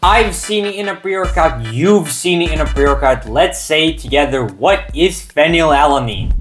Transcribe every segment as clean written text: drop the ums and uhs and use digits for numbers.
I've seen it in a pre-workout, you've seen it in a pre-workout. Let's say together, what is phenylalanine?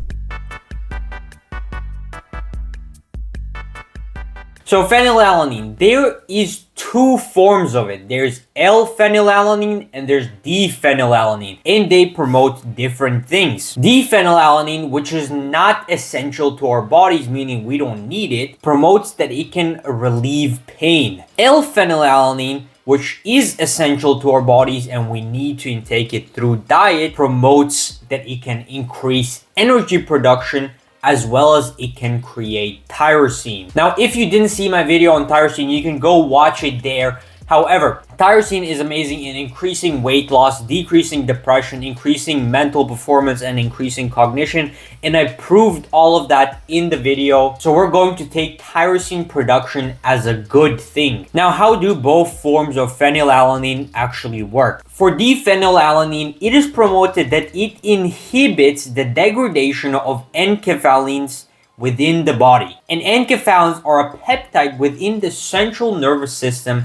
So phenylalanine, there is two forms of it. There's L-phenylalanine and there's D-phenylalanine, and they promote different things. D-phenylalanine, which is not essential to our bodies, meaning we don't need it, promotes that it can relieve pain. L-phenylalanine, which is essential to our bodies and we need to intake it through diet, promotes that it can increase energy production as well as it can create tyrosine. Now, if you didn't see my video on tyrosine, you can go watch it there. However, tyrosine is amazing in increasing weight loss, decreasing depression, increasing mental performance, and increasing cognition. And I proved all of that in the video. So we're going to take tyrosine production as a good thing. Now, how do both forms of phenylalanine actually work? For D-phenylalanine, it is promoted that it inhibits the degradation of enkephalins within the body. And enkephalins are a peptide within the central nervous system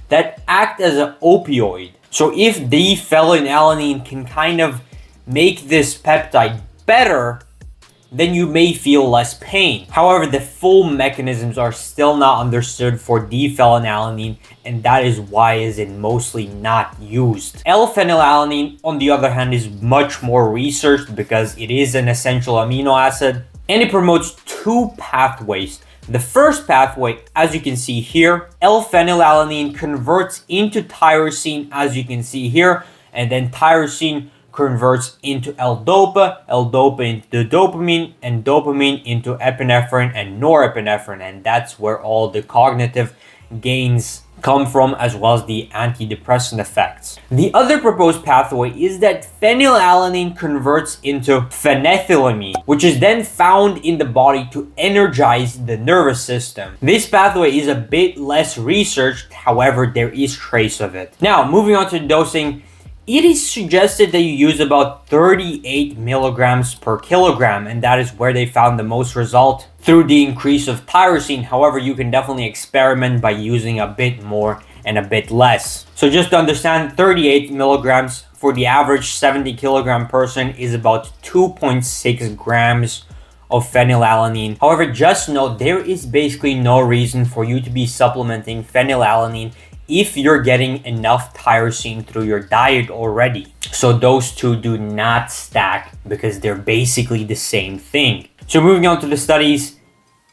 that act as an opioid. So if D-phenylalanine can kind of make this peptide better, then you may feel less pain. However, the full mechanisms are still not understood for D-phenylalanine, and that is why is it mostly not used. L-phenylalanine, on the other hand, is much more researched because it is an essential amino acid, and it promotes two pathways. The first pathway, as you can see here, L-phenylalanine converts into tyrosine, as you can see here, and then tyrosine converts into L-dopa, L-dopa into dopamine, and dopamine into epinephrine and norepinephrine, and that's where all the cognitive gains come from, as well as the antidepressant effects. The other proposed pathway is that phenylalanine converts into phenethylamine, which is then found in the body to energize the nervous system. This pathway is a bit less researched, however, there is trace of it. Now, moving on to dosing, it is suggested that you use about 38 milligrams per kilogram, and that is where they found the most result through the increase of tyrosine. However, you can definitely experiment by using a bit more and a bit less. So just to understand, 38 milligrams for the average 70 kilogram person is about 2.6 grams of phenylalanine. However, just note there is basically no reason for you to be supplementing phenylalanine if you're getting enough tyrosine through your diet already. So those two do not stack because they're basically the same thing. So moving on to the studies,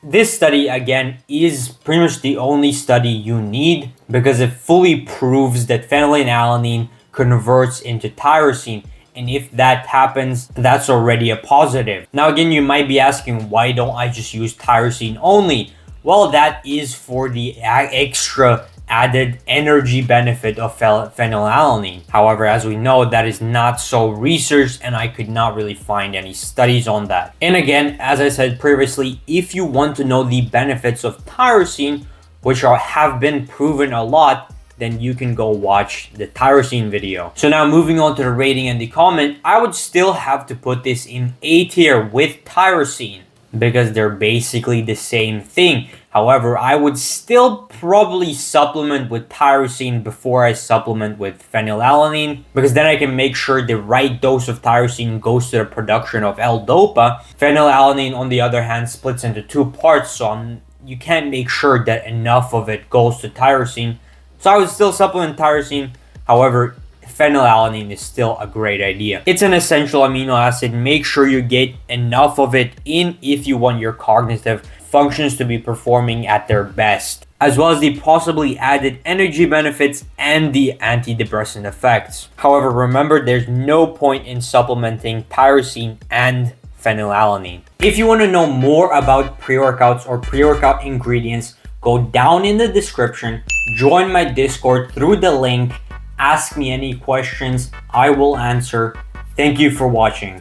this study again is pretty much the only study you need because it fully proves that phenylalanine converts into tyrosine. And if that happens, that's already a positive. Now again, you might be asking, why don't I just use tyrosine only? Well, that is for the extra added energy benefit of phenylalanine. However, as we know, that is not so researched, and I could not really find any studies on that. And again, as I said previously, if you want to know the benefits of tyrosine, which have been proven a lot, then you can go watch the tyrosine video. So now moving on to the rating and the comment, I would still have to put this in A tier with tyrosine because they're basically the same thing. However, I would still probably supplement with tyrosine before I supplement with phenylalanine, because then I can make sure the right dose of tyrosine goes to the production of L-dopa. Phenylalanine, on the other hand, splits into two parts, so you can't make sure that enough of it goes to tyrosine. So I would still supplement tyrosine. However, phenylalanine is still a great idea. It's an essential amino acid. Make sure you get enough of it in if you want your cognitive functions to be performing at their best, as well as the possibly added energy benefits and the antidepressant effects. However, remember, there's no point in supplementing tyrosine and phenylalanine. If you want to know more about pre-workouts or pre-workout ingredients, go down in the description, join my Discord through the link, ask me any questions, I will answer. Thank you for watching.